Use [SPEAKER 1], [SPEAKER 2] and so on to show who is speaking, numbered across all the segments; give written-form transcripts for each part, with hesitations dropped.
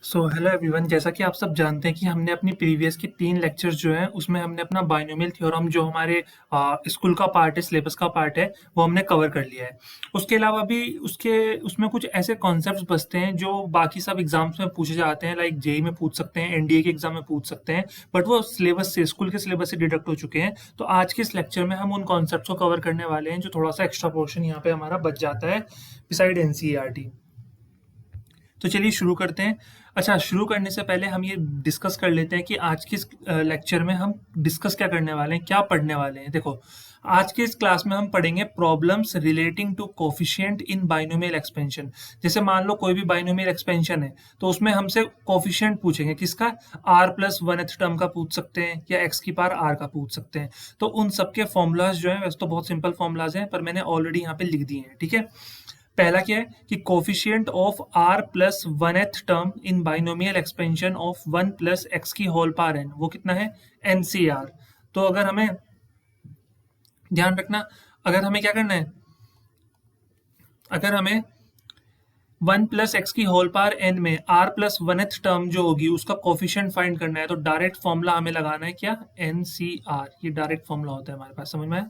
[SPEAKER 1] Hello everyone. जैसा कि आप सब जानते हैं कि हमने अपनी प्रीवियस की 3 लेक्चर्स जो हैं उसमें हमने अपना बाइनोमियल थ्योरम जो हमारे स्कूल का पार्ट है, सिलेबस का पार्ट है, वो हमने कवर कर लिया है। उसके अलावा भी उसके उसमें कुछ ऐसे कॉन्सेप्ट्स बचते हैं जो बाकी सब एग्जाम्स में पूछे जाते हैं, लाइक जेई में पूछ सकते हैं, एनडीए के एग्जाम में पूछ सकते हैं, बट वो सिलेबस से, स्कूल के सिलेबस से डिडक्ट हो चुके हैं। तो आज के इस लेक्चर में हम उन कॉन्सेप्ट्स को कवर करने वाले हैं जो थोड़ा सा एक्स्ट्रा पोर्शन यहाँ पे हमारा बच जाता है बिसाइड एनसीईआरटी। तो चलिए शुरू करते हैं। अच्छा, शुरू करने से पहले हम ये डिस्कस कर लेते हैं कि आज के इस लेक्चर में हम डिस्कस क्या करने वाले हैं, क्या पढ़ने वाले हैं। देखो, आज के इस क्लास में हम पढ़ेंगे problems relating to coefficient in binomial expansion. जैसे मान लो कोई भी बाइनोमियल एक्सपेंशन है, तो उसमें हमसे कोफिशिएंट पूछेंगे, किसका? आर प्लस वन टर्म का पूछ सकते हैं या एक्स की पावर आर का पूछ सकते हैं। तो उन सबके फॉर्मूलाज जो हैं, वैसे तो बहुत सिंपल फॉर्मूलाज हैं, पर मैंने ऑलरेडी यहाँ पे लिख दिए हैं, ठीक है। पहला क्या है कि coefficient of r plus one th term in binomial expansion of one plus x की होल पावर एन, वो कितना है? एनसीआर। तो अगर हमें ध्यान रखना, अगर हमें क्या करना है, अगर हमें वन प्लस एक्स की होल पावर एन में are plus one th term जो होगी उसका कोफिशिएंट फाइंड करना है, तो डायरेक्ट फॉर्मूला हमें लगाना है, क्या? एनसीआर। ये डायरेक्ट फॉर्मूला होता है हमारे पास, समझ में आया?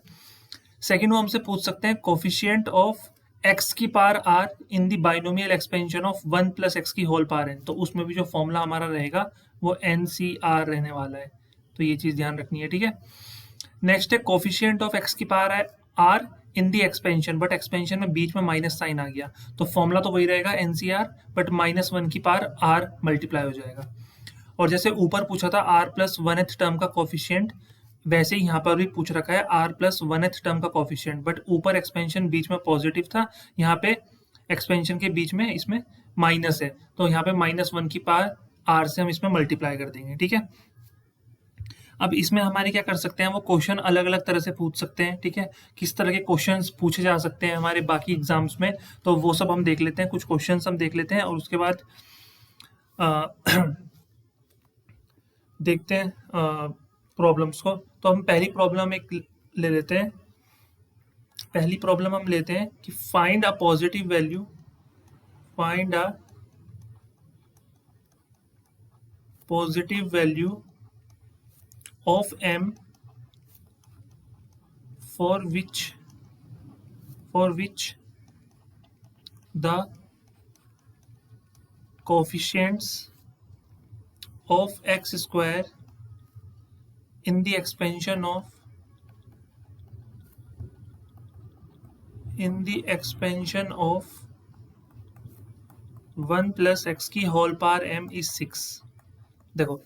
[SPEAKER 1] सेकेंड, वो हमसे पूछ सकते हैं कोफिशिएंट ऑफ एक्स की power r in the binomial expansion of one plus x की होल पावर एन, तो उसमें भी जो फॉर्मूला हमारा रहेगा वो एन सी आर रहने वाला है। तो ये चीज़ ध्यान रखनी है, ठीक है। नेक्स्ट है कोफिशिएंट ऑफ एक्स की power r in the expansion, but expansion में बीच में माइनस साइन आ गया, तो फॉर्मूला तो वही रहेगा n c r, but minus one की पावर आर मल्टीप्लाई हो जाएगा। और जैसे ऊपर पूछा था r plus one th term का कोफिशिएंट, वैसे ही यहाँ पर भी पूछ रखा है r plus one th term का कोफिशिएंट, बट ऊपर एक्सपेंशन बीच में पॉजिटिव था, यहाँ पे एक्सपेंशन के बीच में इसमें माइनस है, तो यहाँ पे माइनस वन की पावर आर से हम इसमें मल्टीप्लाई कर देंगे, ठीक है। अब इसमें हमारे क्या कर सकते हैं, वो क्वेश्चन अलग अलग तरह से पूछ सकते हैं, ठीक है। किस तरह के क्वेश्चंस पूछे जा सकते हैं हमारे बाकी एग्जाम्स में, तो वो सब हम देख लेते हैं। कुछ क्वेश्चंस हम देख लेते हैं और उसके बाद अ, देखते हैं प्रॉब्लम्स को। तो हम पहली प्रॉब्लम एक ले लेते हैं। पहली प्रॉब्लम हम लेते हैं कि find a positive value, find a positive value of m for which the coefficients of x square in the expansion of one plus x की होल पावर m इज 6। देखो,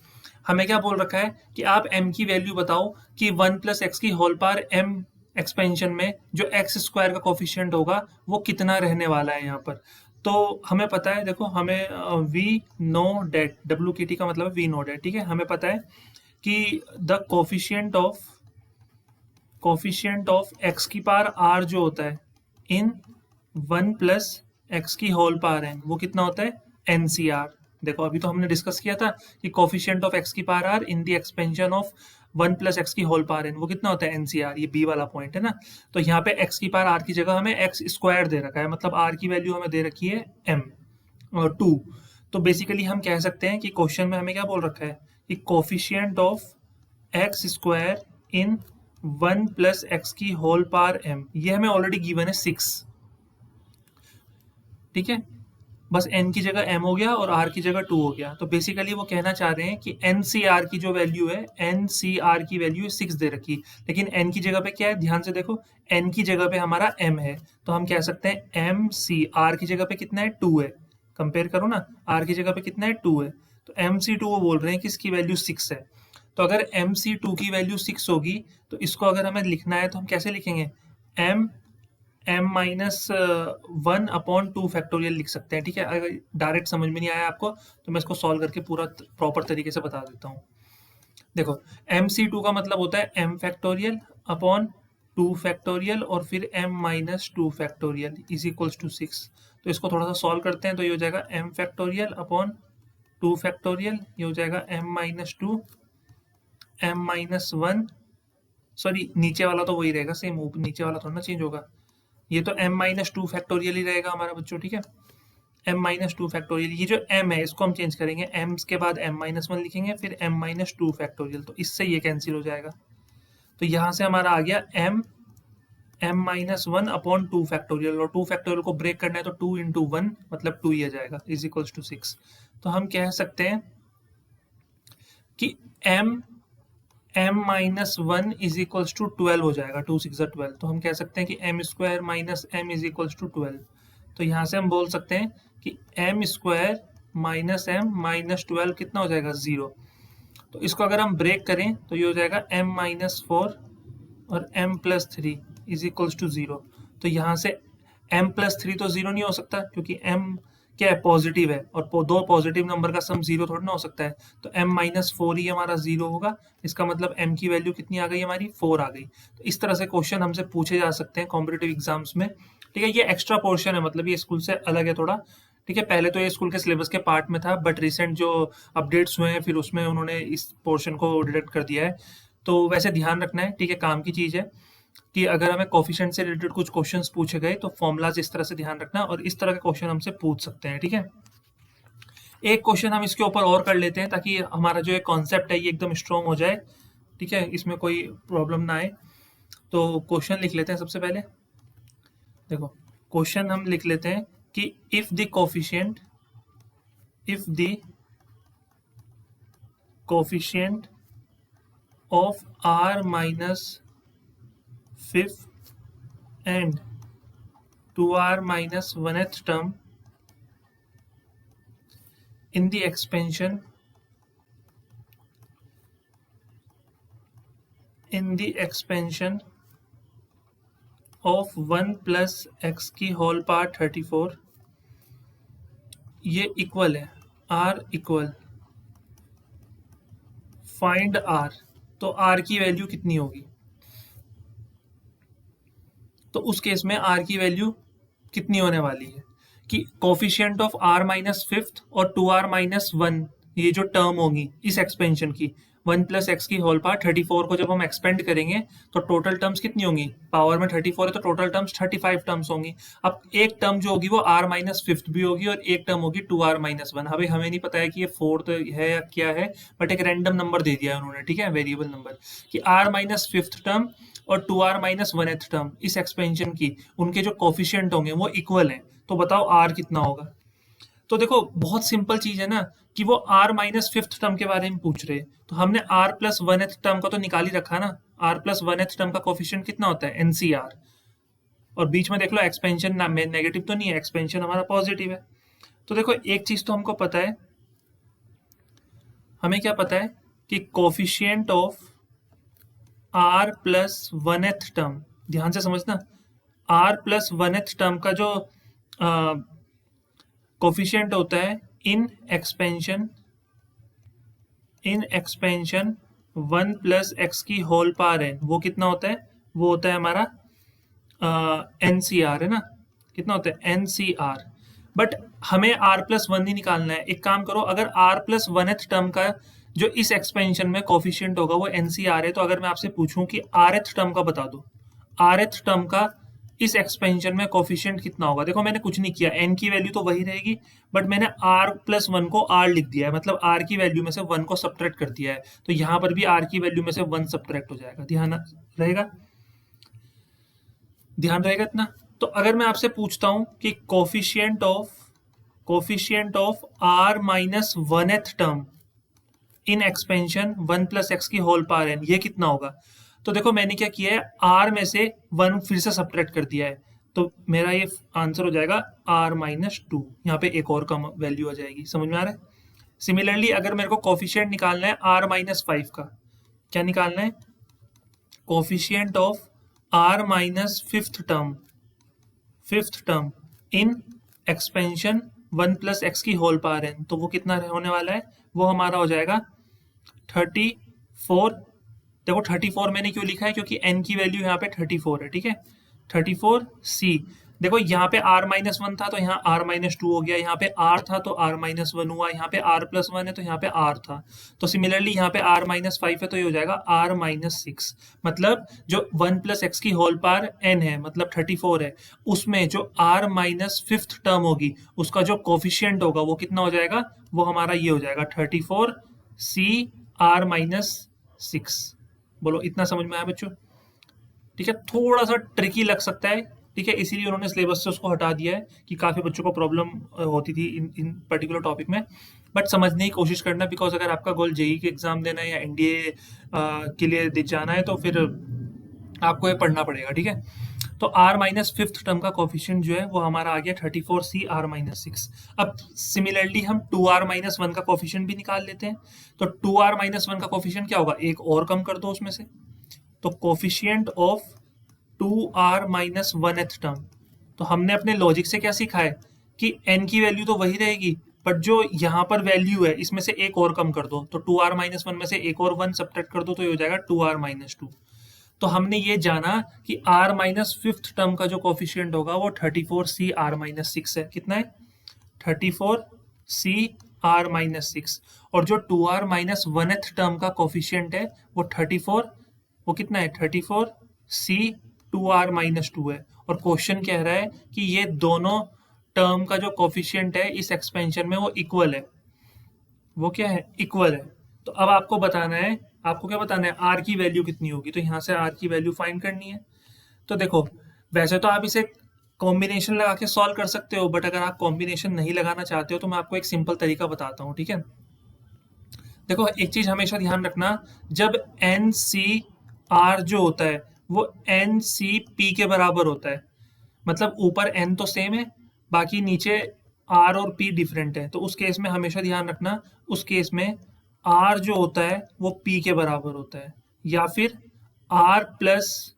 [SPEAKER 1] हमें क्या बोल रखा है कि आप m की वैल्यू बताओ कि वन प्लस एक्स की होल पावर m एक्सपेंशन में जो एक्स स्क्वायर का कोफिशिएंट होगा वो कितना रहने वाला है यहाँ पर। तो हमें पता है, देखो, हमें वी नो डेट, डब्ल्यू के टी का मतलब वी नो डेट, ठीक है। हमें पता है कि द कोफिशिएंट ऑफ एक्स की पावर आर जो होता है इन वन प्लस एक्स की होल पावर एन, वो कितना होता है? एनसीआर। देखो, अभी तो हमने डिस्कस किया था कि कोफिशिएंट ऑफ एक्स की power r in the expansion of one plus x की होल पावर एन, वो कितना होता है? एनसीआर। ये बी वाला पॉइंट है ना। तो यहाँ पे एक्स की पावर आर की जगह हमें एक्स स्क्वायर दे रखा है, मतलब आर की वैल्यू हमें दे रखी है एम और टू। तो बेसिकली हम कह सकते हैं कि क्वेश्चन में हमें क्या बोल रखा है कि coefficient of x square in one plus x की होल पावर एम, ये हमें ऑलरेडी गिवन है 6, ठीक है। बस n की जगह m हो गया और r की जगह 2 हो गया। तो बेसिकली वो कहना चाह रहे हैं कि NCR की जो वैल्यू है, NCR की वैल्यू 6 दे रखी, लेकिन n की जगह पे क्या है, ध्यान से देखो, n की जगह पे हमारा m है, तो हम कह सकते हैं MC, r की जगह पे कितना है? 2 है। कंपेयर करो ना, r की जगह पे कितना है? 2 है। तो MC2 वो बोल रहे हैं कि इसकी वैल्यू 6 है। तो अगर MC2 की वैल्यू 6 होगी, तो इसको अगर हमें लिखना है तो हम कैसे लिखेंगे? m minus one upon two factorial लिख सकते हैं, ठीक है। अगर डायरेक्ट समझ में नहीं आया आपको तो मैं इसको सॉल्व करके पूरा प्रॉपर तरीके से बता देता हूँ। देखो, MC2 का मतलब होता है m factorial upon two factorial और फिर m minus two factorial is equals to 6। तो इसको थोड़ा सा सॉल्व करते हैं, तो ये हो जाएगा m factorial upon two factorial, ये हो जाएगा m minus to, m minus one, sorry नीचे वाला तो वही रहेगा सेम, नीचे वाला थोड़ा ना चेंज होगा, ये तो m माइनस टू फैक्टोरियल ही रहेगा हमारा बच्चों, ठीक है। m माइनस टू फैक्टोरियल, ये जो m है इसको हम चेंज करेंगे, m के बाद m माइनस वन लिखेंगे, फिर m माइनस टू फैक्टोरियल, तो इससे ये कैंसिल हो जाएगा। तो यहाँ से हमारा आ गया m minus one upon two factorial, और टू फैक्टोरियल को ब्रेक करना है तो टू इंटू वन मतलब टू ही आ जाएगा, इज इक्वल्स टू सिक्स। तो हम कह सकते हैं कि m minus one is equals to 12 हो जाएगा, टू सिक्स 12, तो हम कह सकते हैं कि m square minus m is equals to 12। तो यहाँ से हम बोल सकते हैं कि m square minus m minus 12 कितना हो जाएगा, 0। तो इसको अगर हम ब्रेक करें तो ये हो जाएगा m माइनस फोर और m plus three is equals to 0। तो यहाँ से m प्लस थ्री तो 0 नहीं हो सकता, क्योंकि m क्या है, पॉजिटिव है, और दो पॉजिटिव नंबर का सम 0 थोड़ा ना हो सकता है। तो m माइनस फोर ही हमारा 0 होगा, इसका मतलब m की वैल्यू कितनी आ गई, हमारी 4 आ गई। तो इस तरह से क्वेश्चन हमसे पूछे जा सकते हैं कॉम्पिटेटिव एग्जाम्स में। ठीक है, ये एक्स्ट्रा पोर्शन है, मतलब ये स्कूल से अलग है थोड़ा। ठीक है, पहले तो ये स्कूल के सिलेबस के पार्ट में था, बट रिसेंट जो अपडेट्स हुए हैं फिर उसमें उन्होंने इस पोर्शन को डिडक्ट कर दिया है। तो वैसे ध्यान रखना है, ठीक है, काम की चीज़ है कि अगर हमें कोफिशिएंट से रिलेटेड कुछ क्वेश्चंस पूछे गए तो फॉर्मूलाज इस तरह से ध्यान रखना, और इस तरह के क्वेश्चन हमसे पूछ सकते हैं। ठीक है, एक क्वेश्चन हम इसके ऊपर और कर लेते हैं ताकि हमारा जो एक कॉन्सेप्ट है ये एकदम स्ट्रॉन्ग हो जाए। ठीक है, इसमें कोई प्रॉब्लम ना आए। तो क्वेश्चन लिख लेते हैं सबसे पहले। देखो, क्वेश्चन हम लिख लेते हैं कि if the coefficient of r minus fifth and 2r minus 1th term in the expansion of 1 plus x की होल पावर 34, ये इक्वल है r इक्वल फाइंड r। तो r की वैल्यू कितनी होगी, तो उस केस में r की वैल्यू कितनी होने वाली है कि coefficient of r minus fifth और 2r माइनस वन, ये जो टर्म होगी इस एक्सपेंशन की 1 प्लस एक्स की होल पावर 34 को जब हम एक्सपेंड करेंगे तो टोटल टर्म्स कितनी होंगी, पावर में 34 है तो टोटल टर्म्स 35 टर्म्स होंगी। अब एक टर्म जो होगी वो r माइनस फिफ्थ भी होगी और एक टर्म होगी 2r माइनस वन। अभी हमें नहीं पता है कि ये फोर्थ है या क्या है, बट एक रैंडम नंबर दे दिया है उन्होंने, ठीक है, वेरिएबल नंबर, कि r माइनस फिफ्थ टर्म और 2r minus one th term इस एक्सपेंशन की उनके जो कोफिशिएंट होंगे वो इक्वल हैं। तो बताओ r कितना होगा। तो देखो बहुत सिंपल चीज है ना कि वो r माइनस फिफ्थ टर्म के बारे में पूछ रहे हैं, तो हमने r plus one th term का तो निकाल ही रखा ना। r plus one th term का कोफिशिएंट कितना होता है, NCR, और बीच में देख लो एक्सपेंशन ना में नेगेटिव तो नहीं है, एक्सपेंशन हमारा पॉजिटिव है। तो देखो एक चीज तो हमको पता है, हमें क्या पता है कि coefficient of r plus one th term, ध्यान से समझना, r plus one th term का जो कोफिशिएंट होता है इन एक्सपेंशन 1 प्लस एक्स की होल पावर n, वो कितना होता है, वो होता है हमारा NCR, है ना, कितना होता है NCR। बट हमें r प्लस वन ही निकालना है। एक काम करो, अगर r plus one th term का जो इस एक्सपेंशन में कोफिशिएंट होगा वो NCR है, तो अगर मैं आपसे पूछूं कि r एथ टर्म का बता दो, r एथ टर्म का इस एक्सपेंशन में कोफिशिएंट कितना होगा। देखो मैंने कुछ नहीं किया, n की वैल्यू तो वही रहेगी, बट मैंने r प्लस वन को r लिख दिया है, मतलब r की वैल्यू में से वन को सब्ट्रैक्ट कर दिया है, तो यहाँ पर भी r की वैल्यू में से वन सब्ट्रैक्ट हो जाएगा। ध्यान रहेगा इतना। तो अगर मैं आपसे पूछता हूँ कि coefficient of r minus one th term in expansion 1 plus x की होल पावर n, ये कितना होगा। तो देखो मैंने क्या किया है, r में से वन फिर से सब्ट्रैक्ट कर दिया है, तो मेरा ये आंसर हो जाएगा r माइनस टू। यहाँ पे एक और कम वैल्यू आ जाएगी, समझ में आ रहा है। सिमिलरली अगर मेरे को कोफिशिएंट निकालना है r माइनस फाइव का, क्या निकालना है, coefficient of r minus fifth term in expansion 1 plus x की होल पावर n, तो वो कितना होने वाला है, वो हमारा हो जाएगा 34। देखो 34 मैंने क्यों लिखा है, क्योंकि n की वैल्यू यहाँ पे 34 है, ठीक है, 34C। देखो यहाँ पे r-1 था तो यहाँ r-2 हो गया, यहाँ पे r था तो r-1 हुआ, यहाँ पे r+1 है तो यहाँ पे r था। तो सिमिलरली यहाँ पे r-5 है तो ये हो जाएगा r-6। मतलब जो 1 + x की होल पावर n है, मतलब 34 है, उसमें जो r-5th टर्म होगी उसका जो कोफिशिएंट होगा वो कितना हो जाएगा, वो हमारा ये हो जाएगा 34c r-6। बोलो इतना समझ में आया बच्चों? ठीक है, थोड़ा सा ट्रिकी लग सकता है, ठीक है, इसीलिए उन्होंने सिलेबस से उसको हटा दिया है कि काफ़ी बच्चों को प्रॉब्लम होती थी इन पर्टिकुलर टॉपिक में। बट समझने की कोशिश करना, बिकॉज अगर आपका गोल जेई के एग्जाम देना है या एनडीए के लिए जाना है तो फिर आपको ये पढ़ना पड़ेगा, ठीक है। तो r-5th टर्म का कोफिशिएंट जो है वो हमारा आ गया 34c r-6। अब सिमिलरली हम 2r-1 का कोफिशिएंट भी निकाल लेते हैं। तो 2r-1 का कोफिशिएंट क्या होगा, एक और कम कर दो उसमें से, तो कोफिशिएंट ऑफ 2r-1th टर्म। तो हमने अपने लॉजिक से क्या सीखा है कि n की वैल्यू तो वही रहेगी, बट जो यहाँ पर वैल्यू है इसमें से एक और कम कर दो, तो 2r-1 में से एक और 1 सब्ट्रैक्ट कर दो तो ये हो जाएगा 2r-2। तो हमने ये जाना कि r-5th टर्म का जो कोफिशिएंट होगा वो 34c r-6 है। कितना है? 34c r-6। और जो 2r-1th टर्म का कोफिशिएंट है वो 34, वो कितना है, 34c 2r-2 है। और क्वेश्चन कह रहा है कि ये दोनों टर्म का जो कोफिशिएंट है इस एक्सपेंशन में वो इक्वल है। वो क्या है, इक्वल है। तो अब आपको बताना है, आपको क्या बताना है, आर की वैल्यू कितनी होगी। तो यहाँ से आर की वैल्यू फाइंड करनी है। तो देखो, वैसे तो आप इसे कॉम्बिनेशन लगा के सॉल्व कर सकते हो, बट अगर आप कॉम्बिनेशन नहीं लगाना चाहते हो तो मैं आपको एक सिंपल तरीका बताता हूँ, ठीक है। देखो एक चीज हमेशा ध्यान रखना, जब एन सी आर जो होता है वो एन सी पी के बराबर होता है, मतलब ऊपर एन तो सेम है, बाकी नीचे आर और पी डिफरेंट है, तो उस केस में हमेशा ध्यान रखना, उस केस में आर जो होता है वो पी के बराबर होता है, या फिर आर प्लस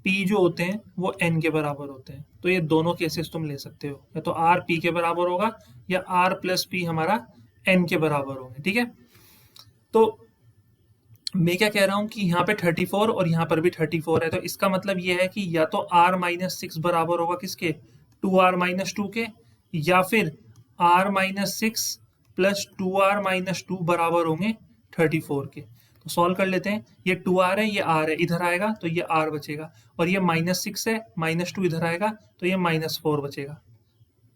[SPEAKER 1] पी जो होते हैं वो एन के बराबर होते हैं। तो ये दोनों केसेस तुम ले सकते हो, या तो आर पी के बराबर होगा या आर प्लस पी हमारा एन के बराबर होंगे, ठीक है। तो मैं क्या कह रहा हूँ कि यहाँ पे 34 और यहाँ पर भी 34 है, तो इसका मतलब ये है कि या तो r-6 बराबर होगा किसके, 2r-2 के, या फिर r-6 प्लस 2r-2 बराबर होंगे 34 के। तो सॉल्व कर लेते हैं, ये 2r है, ये r है, इधर आएगा तो ये r बचेगा, और ये -6 है, -2 इधर आएगा तो ये -4 बचेगा।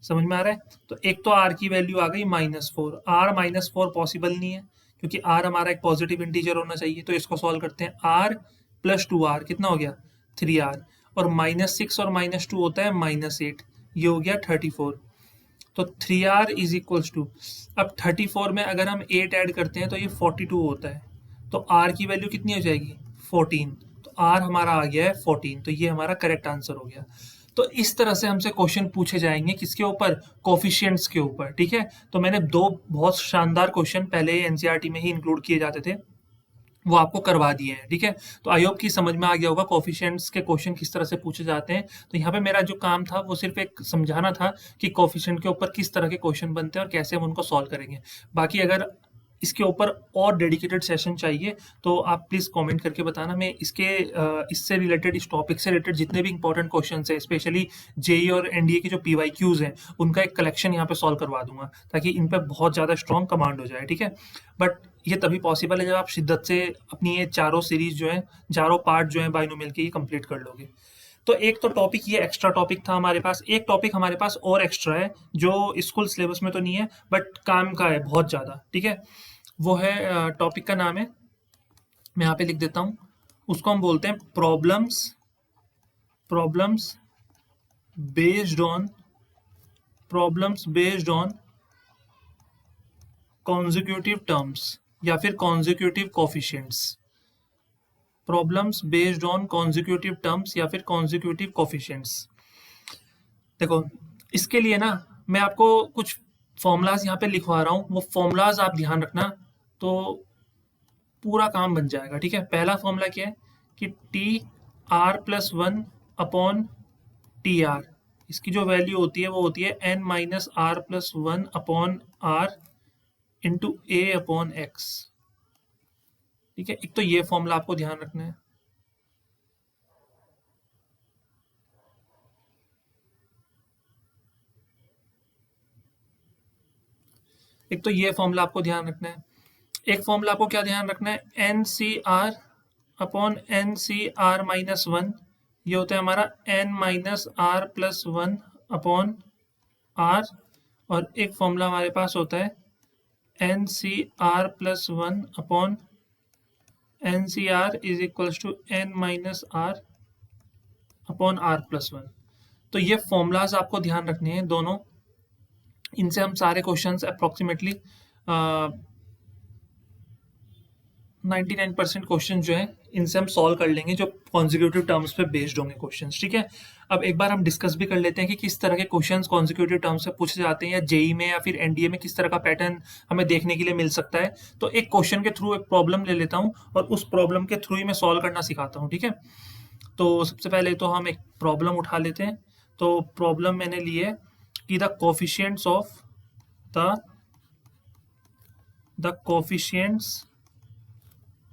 [SPEAKER 1] समझ में आ रहा है? तो एक तो r की वैल्यू आ गई -4, r-4 पॉसिबल नहीं है क्योंकि r हमारा एक पॉजिटिव इंटीजर होना चाहिए। तो इसको सॉल्व करते हैं, r प्लस 2r कितना हो गया, 3r, और -6 और -2 होता है -8, ये हो गया 34। तो 3r इज इक्वल्स टू, अब 34 में अगर हम 8 ऐड करते हैं तो ये 42 होता है, तो r की वैल्यू कितनी हो जाएगी, 14। तो r हमारा आ गया है 14, तो ये हमारा करेक्ट आंसर हो गया। तो इस तरह से हमसे क्वेश्चन पूछे जाएंगे, किसके ऊपर, कोफिशिएंट्स के ऊपर, ठीक है। तो मैंने दो बहुत शानदार क्वेश्चन पहले ही एनसीईआरटी में ही इंक्लूड किए जाते थे, वो आपको करवा दिए हैं, ठीक है। तो आई होप कि समझ में आ गया होगा कोफिशिएंट्स के क्वेश्चन किस तरह से पूछे जाते हैं। तो यहाँ पे मेरा जो काम था वो सिर्फ एक समझाना था कि कोफिशिएंट के ऊपर किस तरह के क्वेश्चन बनते हैं और कैसे हम उनको सॉल्व करेंगे। बाकी अगर इसके ऊपर और डेडिकेटेड सेशन चाहिए तो आप प्लीज़ कमेंट करके बताना, मैं इससे रिलेटेड, इस टॉपिक से रिलेटेड जितने भी इंपॉर्टेंट क्वेश्चन हैं, स्पेशली जेई और एनडीए की जो पीवाईक्यूज हैं उनका एक कलेक्शन यहाँ पे सॉल्व करवा दूंगा, ताकि इन पर बहुत ज़्यादा स्ट्रॉन्ग कमांड हो जाए, ठीक है। बट ये तभी पॉसिबल है जब आप शिद्दत से अपनी ये चारों सीरीज जो है, चारों पार्ट जो है बाइनोमियल के, ये कंप्लीट कर लोगे। तो एक तो टॉपिक, ये एक्स्ट्रा टॉपिक था हमारे पास। एक टॉपिक हमारे पास और एक्स्ट्रा है जो स्कूल सिलेबस में तो नहीं है बट काम का है बहुत ज़्यादा, ठीक है। वो है, टॉपिक का नाम है, मैं यहाँ पे लिख देता हूँ, उसको हम बोलते हैं problems, problems based on, problems based on consecutive terms या फिर consecutive coefficients, problems based on consecutive terms या फिर कॉन्जिक्यूटिव कोफिशिएंट्स। देखो इसके लिए ना मैं आपको कुछ फॉर्मूलाज यहाँ पे लिखवा रहा हूँ, वो फॉर्मूलाज आप ध्यान रखना तो पूरा काम बन जाएगा, ठीक है। पहला फॉर्मूला क्या है कि t r plus 1 upon t r, इसकी जो वैल्यू होती है वो होती है n minus r plus 1 upon r into a upon x, ठीक है। एक तो ये फॉर्मूला आपको ध्यान रखना है। एक तो ये फॉर्मूला आपको ध्यान रखना है, एक फॉर्मूला आपको क्या ध्यान रखना है, n c r upon n c r minus one, ये होता है हमारा n minus r plus one upon r, और एक फॉर्मूला हमारे पास होता है n c r plus one upon n c r is equals to n minus r upon r plus one. तो ये फॉर्मूलाज आपको ध्यान रखने हैं दोनों, इनसे हम सारे क्वेश्चंस अप्रोक्सीमेटली 99% क्वेश्चन जो है इनसे हम सॉल्व कर लेंगे, जो कॉन्जिक्यूटिव टर्म्स पे बेस्ड होंगे क्वेश्चंस, ठीक है। अब एक बार हम डिस्कस भी कर लेते हैं कि किस तरह के क्वेश्चंस कॉन्जिक्यूटिव टर्म्स से पूछे जाते हैं, या जेई में या फिर एनडीए में किस तरह का पैटर्न हमें देखने के लिए मिल सकता है। तो एक क्वेश्चन के थ्रू एक प्रॉब्लम ले लेता हूँ और उस प्रॉब्लम के थ्रू ही मैं सॉल्व करना सिखाता हूँ, ठीक है। तो सबसे पहले तो हम एक प्रॉब्लम उठा लेते हैं। तो प्रॉब्लम मैंने ली है कि the coefficients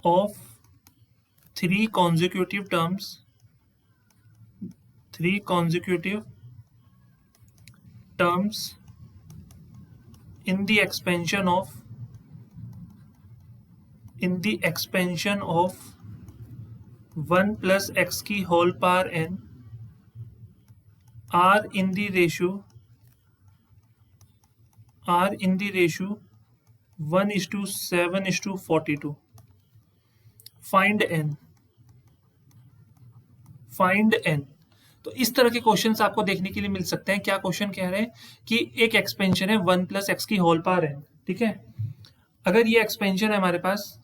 [SPEAKER 1] of three consecutive terms in the expansion of 1 plus x की whole power n are in the ratio 1:7:42. Find n। तो इस तरह के क्वेश्चंस आपको देखने के लिए मिल सकते हैं। क्या क्वेश्चन कह रहे हैं कि एक एक्सपेंशन है 1 प्लस एक्स की होल पावर n, ठीक है। अगर ये एक्सपेंशन है हमारे पास,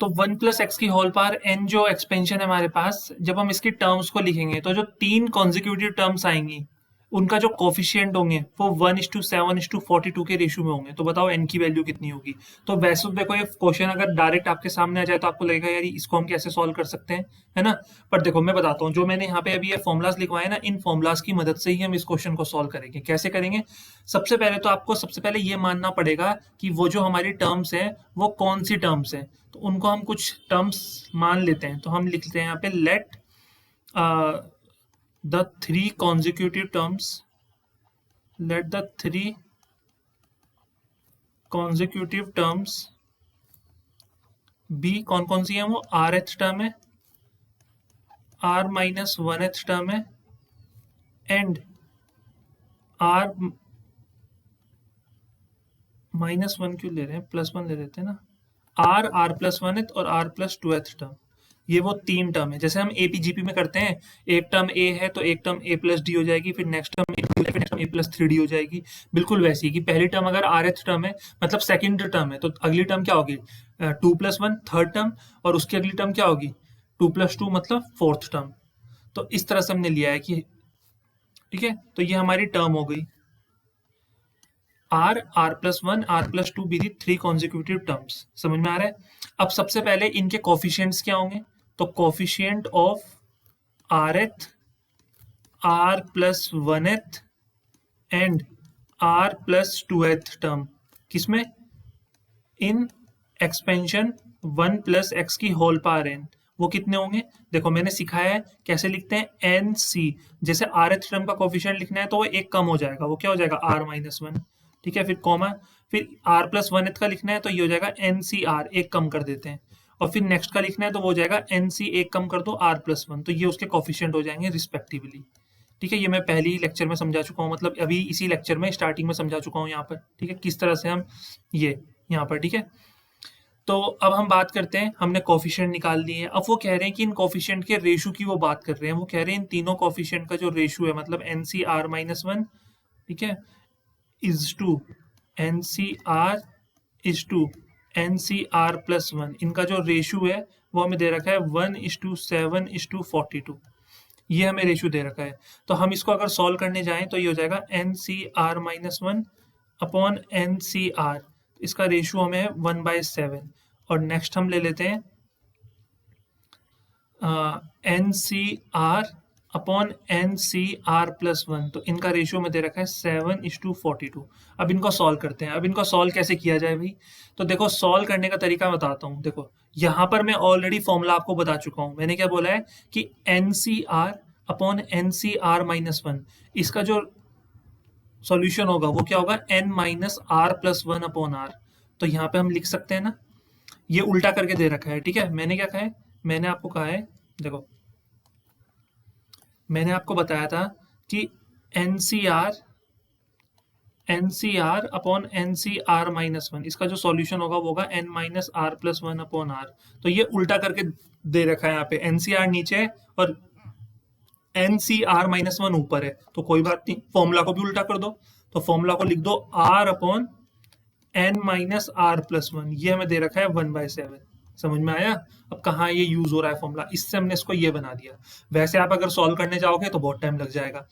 [SPEAKER 1] तो 1 प्लस एक्स की होल पावर n जो एक्सपेंशन है हमारे पास, जब हम इसकी टर्म्स को लिखेंगे तो जो तीन कॉन्जिक्यूटिव टर्म्स आएंगी उनका जो कोफिशिएंट होंगे वो 1:7:42 के रेशियो में होंगे। तो बताओ n की वैल्यू कितनी होगी। तो वैसे तो देखो ये क्वेश्चन अगर डायरेक्ट आपके सामने आ जाए तो आपको लगेगा यार इसको हम कैसे सॉल्व कर सकते हैं, है ना। पर देखो मैं बताता हूँ, जो मैंने यहाँ पे अभी ये फॉर्मुलाज लिखवाए ना, इन फॉर्मुलाज की मदद से ही हम इस क्वेश्चन को सॉल्व करेंगे। कैसे करेंगे, सबसे पहले तो आपको सबसे पहले ये मानना पड़ेगा कि वो जो हमारी टर्म्स है वो कौन सी टर्म्स है। तो उनको हम कुछ टर्म्स मान लेते हैं। तो हम लिखते हैं यहाँ पे late the three consecutive terms be कौन कौन सी है, वो rth टर्म है, r माइनस 1th टर्म है, एंड r माइनस 1 क्यों ले रहे हैं, प्लस 1 ले लेते हैं ना, r प्लस 1th और r प्लस 2th टर्म। ये वो तीन टर्म है। जैसे हम एपीजीपी में करते हैं, एक टर्म ए है तो एक टर्म ए प्लस डी हो जाएगी, फिर नेक्स्ट टर्म ए प्लस 3d हो जाएगी। बिल्कुल वैसी ही कि पहली टर्म अगर rth टर्म है मतलब सेकंड टर्म है, तो अगली टर्म क्या होगी 2+1 थर्ड टर्म, और उसकी अगली टर्म क्या होगी 2+2 मतलब फोर्थ टर्म। तो इस तरह से हमने लिया है कि ठीक है। तो ये हमारी टर्म हो गई r+1 r+2 be the three consecutive terms. समझ में आ रहा है। अब सबसे पहले इनके कोफिशिएंट्स क्या होंगे, तो coefficient of rth r+1th and r+2th term किसमें, इन एक्सपेंशन 1 प्लस एक्स की होल पावर n, वो कितने होंगे। देखो मैंने सिखाया है कैसे लिखते हैं, एन सी, जैसे rth टर्म का कोफिशिएंट लिखना है तो वो एक कम हो जाएगा, वो क्या हो जाएगा r-1, ठीक है। फिर कॉमा, फिर r+1th का लिखना है तो ये हो जाएगा एन सी आर, एक कम कर देते हैं, और फिर नेक्स्ट का लिखना है तो वो हो जाएगा एन सी, एक कम कर दो r+1, तो ये उसके कोफिशिएंट हो जाएंगे रिस्पेक्टिवली, ठीक है। ये मैं पहले ही लेक्चर में समझा चुका हूँ, मतलब अभी इसी लेक्चर में स्टार्टिंग में समझा चुका हूँ यहाँ पर, ठीक है, किस तरह से हम ये यहाँ पर, ठीक है। तो अब हम बात करते हैं, हमने कोफिशिएंट निकाल दिए हैं। अब वो कह रहे हैं कि इन कोफिशिएंट के रेशो की वो बात कर रहे हैं। वो कह रहे हैं इन तीनों कोफिशिएंट का जो रेशो है, मतलब एन सी आर माइनस 1, ठीक है, is to n c r is to n c r plus 1, इनका जो रेशो है वो हमें दे रखा है 1:7:42, ये हमें रेशो दे रखा है। तो हम इसको अगर सॉल्व करने जाएं तो ये हो जाएगा n c r minus 1 upon n c r, इसका रेशो हमें है 1/7, और नेक्स्ट हम ले लेते हैं n c r upon n c r plus 1, तो इनका रेशियो में दे रखा है 7:42। अब इनको सॉल्व करते हैं। अब इनको सॉल्व कैसे किया जाए भाई, तो देखो सॉल्व करने का तरीका बताता हूँ। देखो यहाँ पर मैं ऑलरेडी फॉर्मूला आपको बता चुका हूँ। मैंने क्या बोला है कि n c r upon n c r minus 1, इसका जो सॉल्यूशन होगा वो क्या होगा, n minus r plus one upon r. तो यहाँ पे हम लिख सकते हैं ना, ये उल्टा करके दे रखा है, ठीक है। मैंने क्या कहा है, मैंने आपको कहा है, देखो मैंने आपको बताया था कि n c r upon n c r minus one, इसका जो सॉल्यूशन होगा वो होगा n minus r plus one upon r. तो ये उल्टा करके दे रखा है यहाँ पे, एन सी आर नीचे है और n c r minus one ऊपर है, तो कोई बात नहीं, फॉर्मूला को भी उल्टा कर दो। तो फॉर्मूला को लिख दो r upon n minus r plus one, ये हमें दे रखा है 1/7। समझ में आया अब कहाँ ये यूज हो रहा है फॉर्मूला, इससे हमने इसको ये बना दिया। वैसे आप अगर सॉल्व करने जाओगे तो बहुत टाइम लग जाएगा।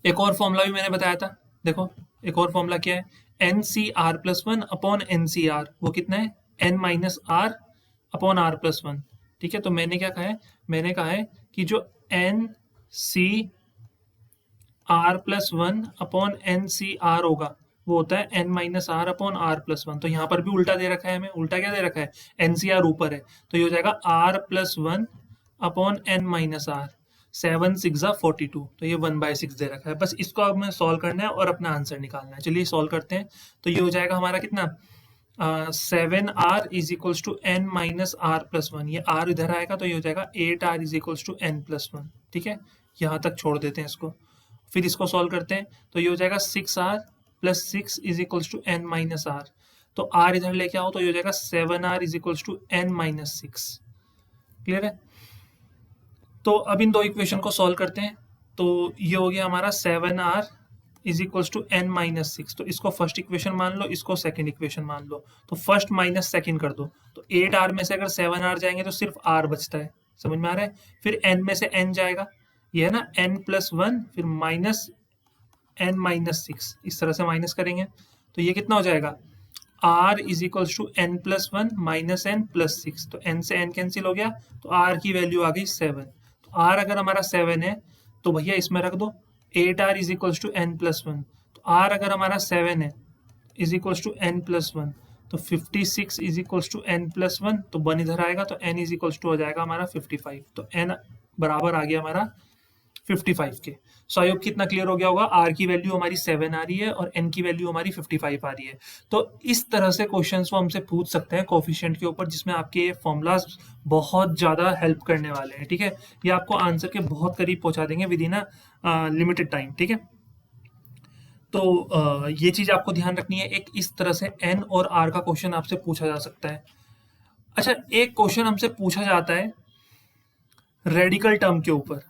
[SPEAKER 1] एक और फॉर्मूला भी मैंने बताया था, देखो एक और फॉर्मूला क्या है, n c r plus one upon n c r, वो कितना है, n minus r upon r plus one. ठीक है, तो मैंने क्या कहा है, मैंने कहा है कि जो n c r plus one upon n c r होगा वो होता है n minus r upon r plus one. तो यहाँ पर भी उल्टा दे रखा है हमें, उल्टा क्या दे रखा है, एन सी आर ऊपर है, तो ये हो जाएगा r plus one upon n minus r, 7 6 42, तो ये 1/6 दे रखा है। बस इसको अब हमें सॉल्व करना है और अपना आंसर निकालना है। चलिए सॉल्व करते हैं। तो ये हो जाएगा हमारा कितना, 7r is equals to n minus r plus one, ये r इधर आएगा तो ये हो जाएगा 8r is equals to n plus one. ठीक है, यहाँ तक छोड़ देते हैं इसको, फिर इसको सॉल्व करते हैं। तो ये हो जाएगा 6r plus 6 is equals to n minus r, तो r इधर लेके आओ तो ये हो जाएगा 7r is equals to n minus 6। Clear है, तो अब इन दो इक्वेशन को सॉल्व करते हैं। तो ये हो गया हमारा 7r is equals to n minus 6, तो इसको फर्स्ट इक्वेशन मान लो, इसको सेकंड इक्वेशन मान लो। तो फर्स्ट माइनस सेकंड कर दो, तो 8r में से अगर 7r जाएंगे तो सिर्फ r बचता है, समझ में आ रहा है। फिर n में से n जाएगा, ये है ना n प्लस वन, फिर माइनस n माइनस 6, इस तरह से माइनस करेंगे तो ये कितना हो जाएगा, r is equals to n plus one minus n plus 6, तो n से n कैंसिल हो गया, तो r की वैल्यू आ गई 7। तो r अगर हमारा 7 है तो भैया इसमें रख दो 8r is equals to n plus one, तो r अगर हमारा 7 है is equals to n plus one, तो 56 is equals to n plus one, तो वन इधर आएगा तो n इज इक्वल्स टू हो जाएगा हमारा 55, तो n बराबर आ गया हमारा 55 के। सो आई होप कितना क्लियर हो गया होगा, r की वैल्यू हमारी 7 आ रही है और n की वैल्यू हमारी 55 आ रही है। तो इस तरह से क्वेश्चंस वो हमसे पूछ सकते हैं कोफिशिएंट के ऊपर, जिसमें आपके ये फॉर्मूलाज बहुत ज़्यादा हेल्प करने वाले हैं। ठीक है, ये आपको आंसर के बहुत करीब पहुंचा देंगे with in a limited time. ठीक है, तो ये चीज़ आपको ध्यान रखनी है, एक इस तरह से n और r का क्वेश्चन आपसे पूछा जा सकता है। अच्छा, एक क्वेश्चन हमसे पूछा जाता है रेडिकल टर्म के ऊपर,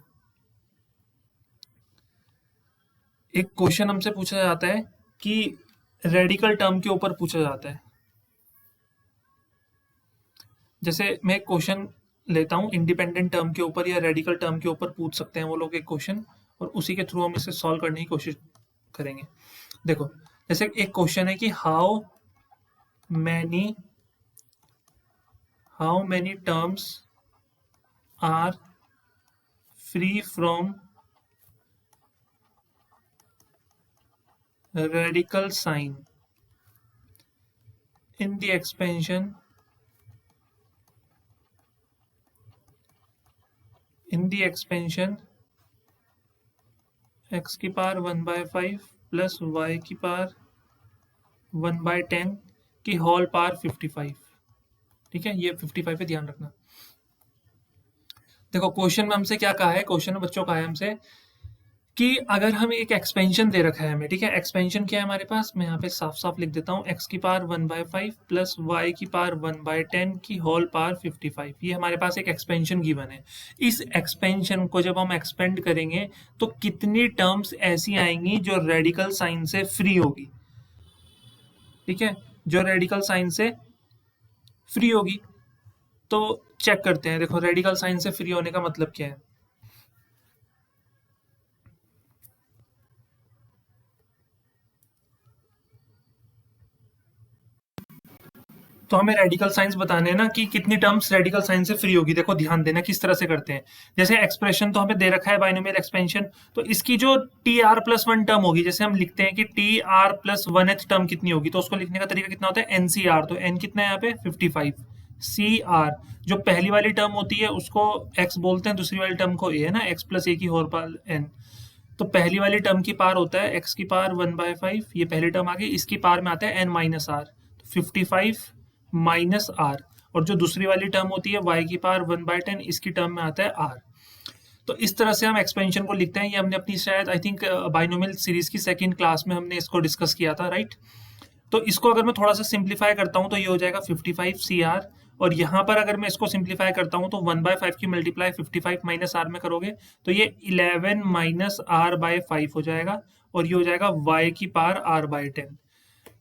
[SPEAKER 1] एक क्वेश्चन हमसे पूछा जाता है कि रेडिकल टर्म के ऊपर पूछा जाता है। जैसे मैं एक क्वेश्चन लेता हूँ इंडिपेंडेंट टर्म के ऊपर या रेडिकल टर्म के ऊपर पूछ सकते हैं वो लोग एक क्वेश्चन, और उसी के थ्रू हम इसे सॉल्व करने की कोशिश करेंगे। देखो, जैसे एक क्वेश्चन है कि how many terms are free from radical sign in the expansion x की पावर 1/5 प्लस y की पावर 1/10 की होल पावर 55। ठीक है, ये 55 पे ध्यान रखना। देखो क्वेश्चन में हमसे क्या कहा है, क्वेश्चन में बच्चों कहा है हमसे कि अगर हमें एक एक्सपेंशन दे रखा है हमें, ठीक है, एक्सपेंशन क्या है हमारे पास, मैं यहाँ पे साफ साफ लिख देता हूँ, x की पावर 1/5 प्लस y की पावर 1/10 की होल पावर 55, ये हमारे पास एक एक्सपेंशन गिवन है। इस एक्सपेंशन को जब हम एक्सपेंड करेंगे तो कितनी टर्म्स ऐसी आएंगी जो रेडिकल साइन से फ्री होगी। ठीक है, जो रेडिकल साइन से फ्री होगी, तो चेक करते हैं। देखो रेडिकल साइन से फ्री होने का मतलब क्या है, तो हमें रेडिकल साइंस बताने हैं ना कि कितनी टर्म्स रेडिकल साइन से फ्री होगी। देखो ध्यान देना किस तरह से करते हैं। जैसे एक्सप्रेशन तो हमें दे रखा है बाइनोमियल एक्सपेंशन, तो इसकी जो T r plus one term होगी, जैसे हम लिखते हैं कि t r plus one th term कितनी होगी, तो उसको लिखने का तरीका कितना होता है, एन सी आर। तो एन कितना है यहाँ पे 55, सी आर जो पहली वाली टर्म होती है उसको एक्स बोलते हैं, दूसरी वाली टर्म को ए है ना, एक्स प्लस ए की होल पावर एन, तो पहली वाली टर्म की पावर होता है x की पावर 1/5, ये पहली टर्म आ गई, इसकी पावर में आता है n minus r, 55 minus r, और जो दूसरी वाली टर्म होती है y की पावर 1/10, इसकी टर्म में आता है r। तो इस तरह से हम एक्सपेंशन को लिखते हैं। ये हमने अपनी शायद आई थिंक बाइनोमियल सीरीज की सेकंड क्लास में हमने इसको डिस्कस किया था, राइट। तो इसको अगर मैं थोड़ा सा सिंप्लीफाई करता हूँ तो ये हो जाएगा 55 CR, और यहाँ पर अगर मैं इसको सिंप्लीफाई करता हूँ तो 1/5 की मल्टीप्लाई 55 माइनस आर में करोगे तो ये 11 माइनस r/5 हो जाएगा, और ये हो जाएगा y की पावर r/10।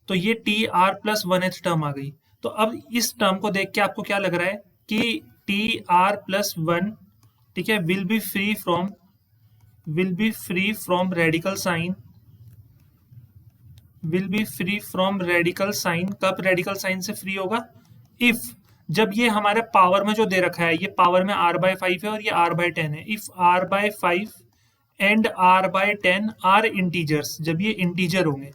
[SPEAKER 1] तो ये T r plus 1th term आ गई। तो अब इस टर्म को देख के आपको क्या लग रहा है कि टी आर प्लस 1, ठीक है, will be free from radical sign. कब रेडिकल साइन से फ्री होगा? इफ, जब ये हमारे पावर में जो दे रखा है, ये पावर में r/5 है और ये r/10 है, if r/5 and r/10 are integers, जब ये इंटीजर होंगे,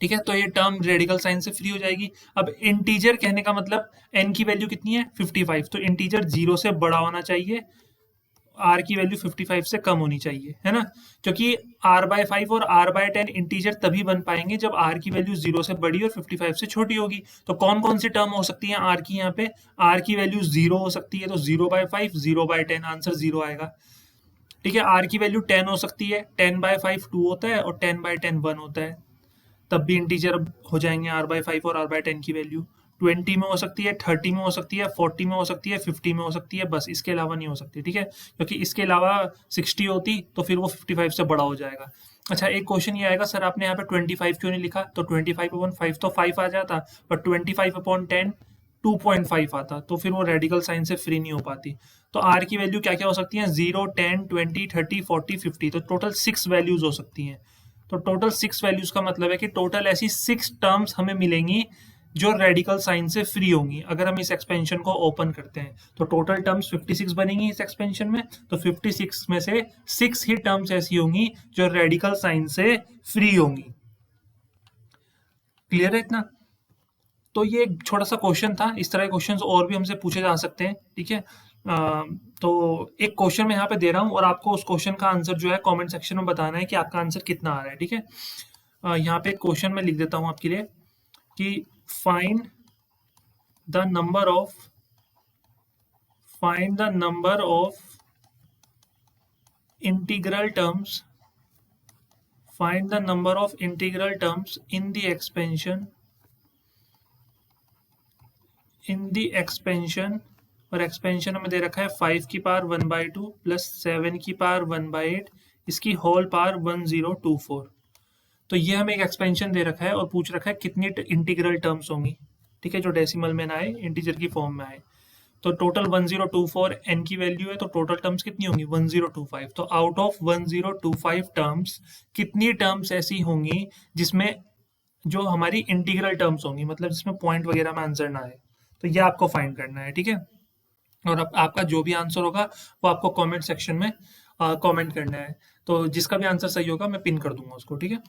[SPEAKER 1] ठीक है, तो ये टर्म रेडिकल साइन से फ्री हो जाएगी। अब इंटीजर कहने का मतलब n की वैल्यू कितनी है? 55, तो इंटीजर 0 से बड़ा होना चाहिए, r की वैल्यू 55 से कम होनी चाहिए, है ना, क्योंकि r/5 और r/10 इंटीजर तभी बन पाएंगे जब r की वैल्यू 0 से बड़ी और 55 से छोटी होगी। तो कौन कौन सी टर्म हो सकती है r की? यहाँ पे r की वैल्यू 0 हो सकती है, तो 0/5, 0/10, आंसर 0 आएगा। ठीक है, r की वैल्यू 10 हो सकती है, 10/5 2 होता है और 10/10 1 होता है, तब भी इंटीजर हो जाएंगे r/5 और r/10 की वैल्यू। 20 में हो सकती है, 30 में हो सकती है, 40 में हो सकती है, 50 में हो सकती है, बस इसके अलावा नहीं हो सकती, ठीक है, क्योंकि इसके अलावा 60 होती तो फिर वो 55 से बड़ा हो जाएगा। अच्छा, एक क्वेश्चन ये आएगा, सर आपने यहाँ पे 25 क्यों नहीं लिखा? तो 25/5 तो 5 आ जाता, बट 25/10 2.5 आता, तो फिर वो रेडिकल साइन से फ्री नहीं हो पाती। तो r की वैल्यू क्या क्या हो सकती है? 0, 10, 20, 30, 40, 50, तो टोटल 6 वैल्यूज हो सकती हैं। तो टोटल 6 वैल्यूज का मतलब है कि टोटल ऐसी 6 टर्म्स हमें मिलेंगी जो रेडिकल साइन से फ्री होंगी अगर हम इस एक्सपेंशन को ओपन करते हैं। तो टोटल टर्म्स 56 बनेंगी इस एक्सपेंशन में, तो 56 में से 6 ही टर्म्स ऐसी होंगी जो रेडिकल साइन से फ्री होंगी। क्लियर है इतना? तो ये एक छोटा सा क्वेश्चन था, इस तरह के क्वेश्चंस और भी हमसे पूछे जा सकते हैं, ठीक है। तो एक क्वेश्चन मैं यहाँ पे दे रहा हूँ और आपको उस क्वेश्चन का आंसर जो है कमेंट सेक्शन में बताना है कि आपका आंसर कितना आ रहा है, ठीक है। यहाँ पे क्वेश्चन मैं लिख देता हूँ आपके लिए कि find the number of integral terms in the expansion, और एक्सपेंशन हमें दे रखा है 5 की पावर 1/2 प्लस 7 की पावर 1/8, इसकी होल पावर 1024। तो ये हमें एक एक्सपेंशन दे रखा है और पूछ रखा है कितनी इंटीग्रल टर्म्स होंगी, ठीक है, जो डेसिमल में ना आए, इंटीजर की फॉर्म में आए। तो टोटल 1024 n की वैल्यू है, तो टोटल टर्म्स कितनी होंगी? 1025। तो आउट ऑफ 1025 टर्म्स कितनी टर्म्स ऐसी होंगी जिसमें जो हमारी इंटीग्रल टर्म्स होंगी, मतलब जिसमें पॉइंट वगैरह में आंसर ना आए। तो ये आपको फाइंड करना है, ठीक है। और अब आपका जो भी आंसर होगा वो आपको कमेंट सेक्शन में कमेंट करना है। तो जिसका भी आंसर सही होगा मैं पिन कर दूंगा उसको, ठीक है।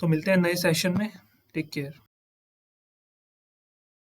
[SPEAKER 1] तो मिलते हैं नए सेशन में, टेक केयर।